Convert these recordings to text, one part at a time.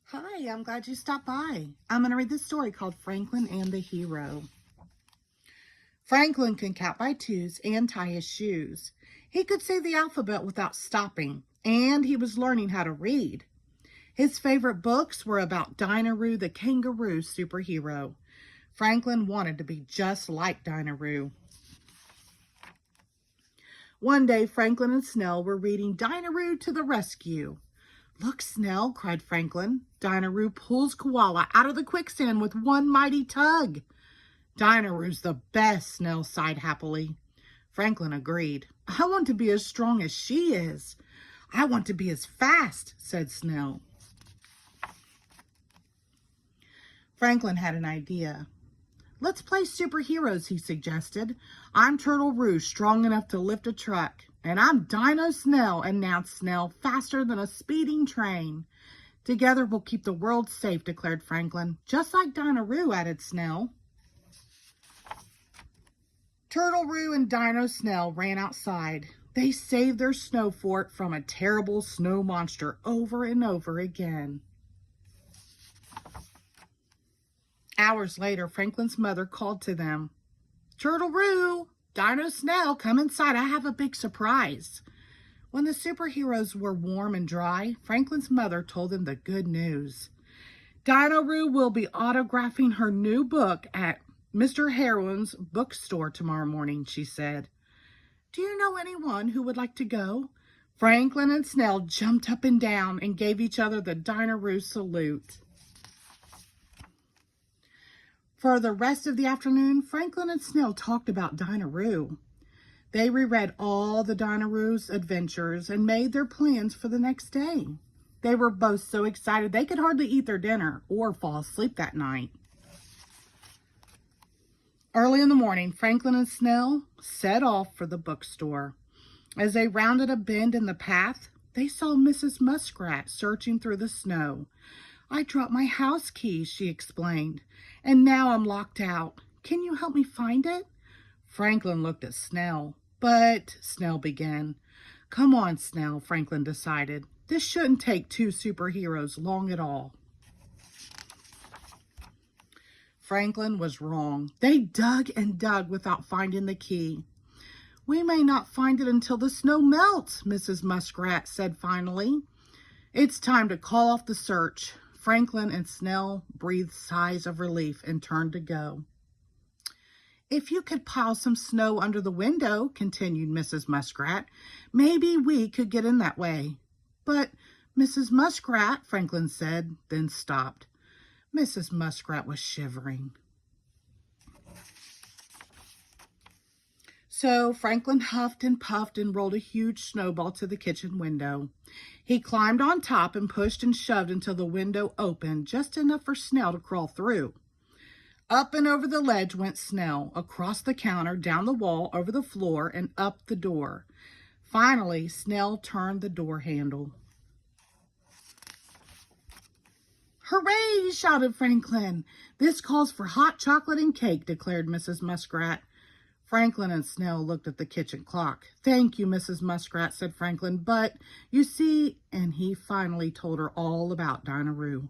Hi, I'm glad you stopped by. I'm going to read this story called Franklin and the Hero. Franklin could count by twos and tie his shoes. He could say the alphabet without stopping, and he was learning how to read. His favorite books were about Dinah-Roo the kangaroo superhero. Franklin wanted to be just like Dinah-Roo. One day, Franklin and Snell were reading Dinah-Roo to the Rescue. "Look, Snell," cried Franklin. "Dinah-Roo pulls Koala out of the quicksand with one mighty tug." "Dinah-Roo's the best," Snell sighed happily. Franklin agreed. "I want to be as strong as she is." "I want to be as fast," said Snell. Franklin had an idea. "Let's play superheroes," he suggested. "I'm Turtle-Roo, strong enough to lift a truck." "And I'm Dino Snell," announced Snell, "faster than a speeding train." "Together we'll keep the world safe," declared Franklin. "Just like Dinah-Roo," added Snell. Turtle-Roo and Dino Snell ran outside. They saved their snow fort from a terrible snow monster over and over again. Hours later, Franklin's mother called to them. "Turtle-Roo, Dino Snell, come inside. I have a big surprise." When the superheroes were warm and dry, Franklin's mother told them the good news. "Dinah-Roo will be autographing her new book at Mr. Heron's bookstore tomorrow morning," she said. "Do you know anyone who would like to go?" Franklin and Snell jumped up and down and gave each other the Dinah-Roo salute. For the rest of the afternoon, Franklin and Snell talked about Dinah-Roo. They reread all the Dinah-Roo's adventures and made their plans for the next day. They were both so excited they could hardly eat their dinner or fall asleep that night. Early in the morning, Franklin and Snell set off for the bookstore. As they rounded a bend in the path, they saw Mrs. Muskrat searching through the snow. "I dropped my house keys," she explained, "and now I'm locked out. Can you help me find it?" Franklin looked at Snell. "But," Snell began. "Come on, Snell," Franklin decided. "This shouldn't take two superheroes long at all." Franklin was wrong. They dug and dug without finding the key. "We may not find it until the snow melts," Mrs. Muskrat said finally. "It's time to call off the search." Franklin and Snell breathed sighs of relief and turned to go. "If you could pile some snow under the window," continued Mrs. Muskrat, "maybe we could get in that way." "But, Mrs. Muskrat," Franklin said, then stopped. Mrs. Muskrat was shivering. So Franklin huffed and puffed and rolled a huge snowball to the kitchen window. He climbed on top and pushed and shoved until the window opened just enough for Snell to crawl through. Up and over the ledge went Snell, across the counter, down the wall, over the floor, and up the door. Finally, Snell turned the door handle. "Hooray!" shouted Franklin. "This calls for hot chocolate and cake," declared Mrs. Muskrat. Franklin and Snell looked at the kitchen clock. "Thank you, Mrs. Muskrat," said Franklin, "but you see," and he finally told her all about Dinah-Roo.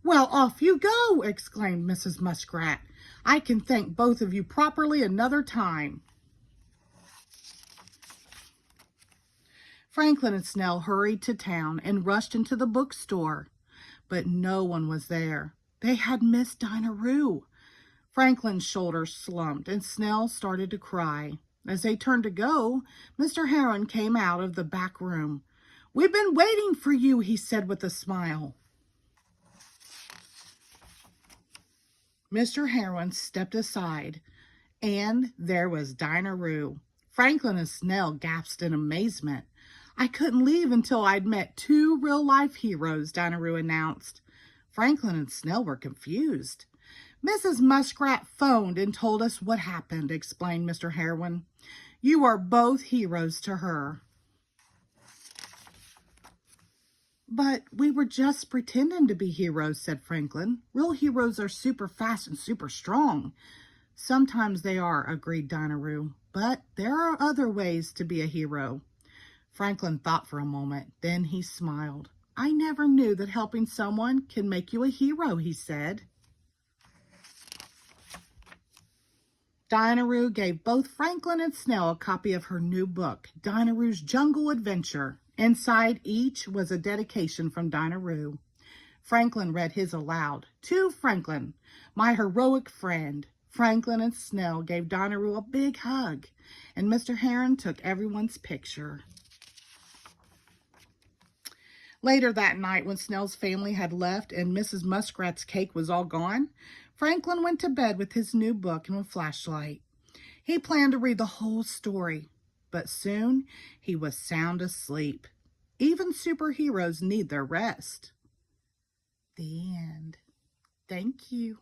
"Well, off you go!" exclaimed Mrs. Muskrat. "I can thank both of you properly another time." Franklin and Snell hurried to town and rushed into the bookstore, but no one was there. They had missed Dinah-Roo. Franklin's shoulders slumped and Snell started to cry. As they turned to go, Mr. Heron came out of the back room. "We've been waiting for you," he said with a smile. Mr. Heron stepped aside, and there was Dinah-Roo. Franklin and Snell gasped in amazement. "I couldn't leave until I'd met two real-life heroes," Dinah-Roo announced. Franklin and Snell were confused. "Mrs. Muskrat phoned and told us what happened," explained Mr. Heron. "You are both heroes to her." "But we were just pretending to be heroes," said Franklin. "Real heroes are super fast and super strong." "Sometimes they are," agreed Dinah-Roo. "But there are other ways to be a hero." Franklin thought for a moment. Then he smiled. I never knew that helping someone can make you a hero, he said. Dinah gave both Franklin and Snell a copy of her new book, Dinah Jungle Adventure. Inside each was a dedication from Dinah. Franklin read his aloud. To Franklin, my heroic friend. Franklin and Snell gave Dinah a big hug, and Mr. Heron took everyone's picture. Later that night, when Snell's family had left and Mrs. Muskrat's cake was all gone, Franklin went to bed with his new book and a flashlight. He planned to read the whole story, but soon he was sound asleep. Even superheroes need their rest. The end. Thank you.